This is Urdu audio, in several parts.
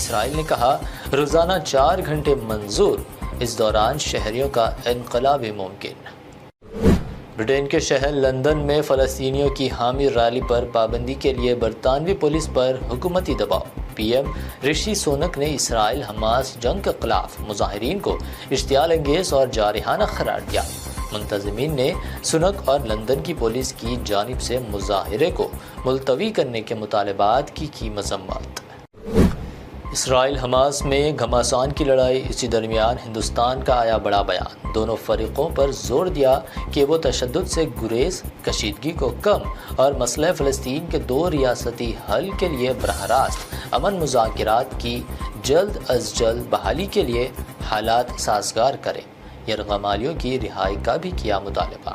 اسرائیل نے کہا روزانہ 4 گھنٹے منظور، اس دوران شہریوں کا انخلا بھی ممکن۔ برٹین کے شہر لندن میں فلسطینیوں کی حامی ریلی پر پابندی کے لیے برطانوی پولیس پر حکومتی دباؤ۔ پی ایم رشی سونک نے اسرائیل حماس جنگ کے خلاف مظاہرین کو اشتعال انگیز اور جارحانہ قرار دیا۔ منتظمین نے سونک اور لندن کی پولیس کی جانب سے مظاہرے کو ملتوی کرنے کے مطالبات کی مذمت۔ اسرائیل حماس میں گھمسان کی لڑائی، اسی درمیان ہندوستان کا آیا بڑا بیان۔ دونوں فریقوں پر زور دیا کہ وہ تشدد سے گریز، کشیدگی کو کم اور مسئلہ فلسطین کے 2 ریاستی حل کے لیے براہ راست امن مذاکرات کی جلد از جلد بحالی کے لیے حالات سازگار کریں۔ یرغمالیوں کی رہائی کا بھی کیا مطالبہ۔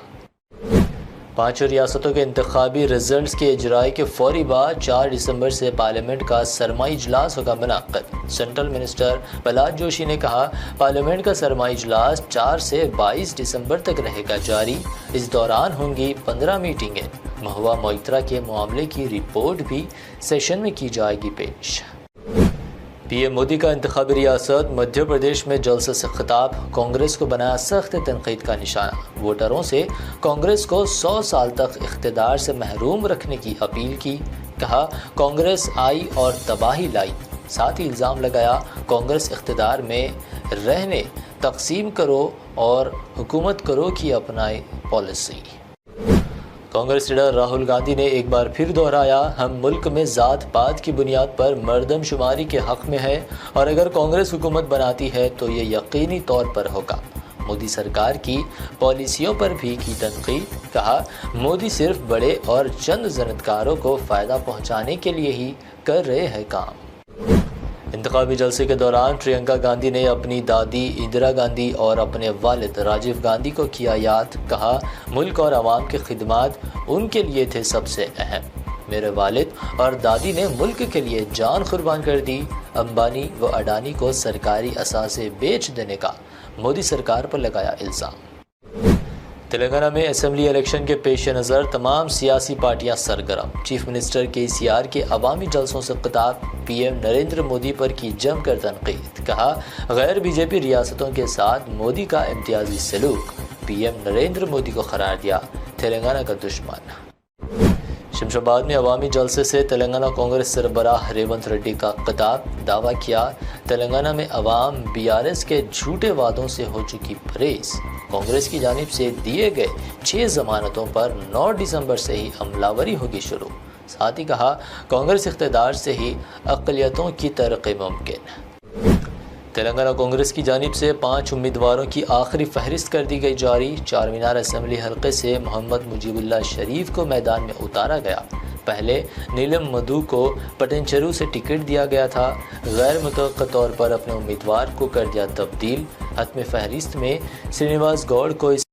5 ریاستوں کے انتخابی رزلٹس کے اجرائی کے فوری بعد 4 دسمبر سے پارلیمنٹ کا سرمائی اجلاس ہوگا منعقد۔ سینٹرل منسٹر پرہلاد جوشی نے کہا پارلیمنٹ کا سرمائی اجلاس 4 سے 22 دسمبر تک رہے گا جاری۔ اس دوران ہوں گی 15 میٹنگیں۔ مہوا موئترا کے معاملے کی رپورٹ بھی سیشن میں کی جائے گی پیش۔ پی ایم مودی کا انتخابی ریاست مدھیہ پردیش میں جلسے سے خطاب، کانگریس کو بنایا سخت تنقید کا نشانہ۔ ووٹروں سے کانگریس کو 100 سال تک اقتدار سے محروم رکھنے کی اپیل کی۔ کہا کانگریس آئی اور تباہی لائی۔ ساتھ ہی الزام لگایا کانگریس اقتدار میں رہنے تقسیم کرو اور حکومت کرو کی اپنائی پالیسی۔ کانگریس لیڈر راہل گاندھی نے ایک بار پھر دہرایا ہم ملک میں ذات پات کی بنیاد پر مردم شماری کے حق میں ہے اور اگر کانگریس حکومت بناتی ہے تو یہ یقینی طور پر ہوگا۔ مودی سرکار کی پالیسیوں پر بھی کی تنقید۔ کہا مودی صرف بڑے اور چند صنعتکاروں کو فائدہ پہنچانے کے لیے ہی کر رہے ہیں کام۔ انتخابی جلسے کے دوران پرینکا گاندھی نے اپنی دادی اندرا گاندھی اور اپنے والد راجیو گاندھی کو کیا یاد۔ کہا ملک اور عوام کی خدمات ان کے لیے تھے سب سے اہم۔ میرے والد اور دادی نے ملک کے لیے جان قربان کر دی۔ امبانی و اڈانی کو سرکاری اثاثے بیچ دینے کا مودی سرکار پر لگایا الزام۔ تلنگانہ میں اسمبلی الیکشن کے پیش نظر تمام سیاسی پارٹیاں سرگرم۔ چیف منسٹر KCR کے عوامی جلسوں سے خطاب، پی ایم نریندر مودی پر کی جم کر تنقید۔ کہا غیر BJP ریاستوں کے ساتھ مودی کا امتیازی سلوک۔ پی ایم نریندر مودی کو قرار دیا تلنگانہ کا دشمن۔ شمشاد آباد میں عوامی جلسے سے تلنگانہ کانگریس سربراہ ریونت ریڈی کا خطاب، دعویٰ کیا تلنگانہ میں عوام BRS کے جھوٹے وعدوں سے ہو چکی پرہیز۔ کانگریس کی جانب سے دیے گئے 6 ضمانتوں پر 9 دسمبر سے ہی عملاوری ہوگی شروع۔ ساتھ ہی کہا کانگریس اقتدار سے ہی اقلیتوں کی ترقی ممکن۔ تلنگانہ کانگریس کی جانب سے 5 امیدواروں کی آخری فہرست کر دی گئی جاری۔ چار مینار اسمبلی حلقے سے محمد مجیب اللہ شریف کو میدان میں اتارا گیا۔ پہلے نیلم مدھو کو پٹنچیرو سے ٹکٹ دیا گیا تھا، غیر متوقع طور پر اپنے امیدوار کو کر دیا تبدیل۔ حتمی فہرست میں سرینواس گوڑ کو اس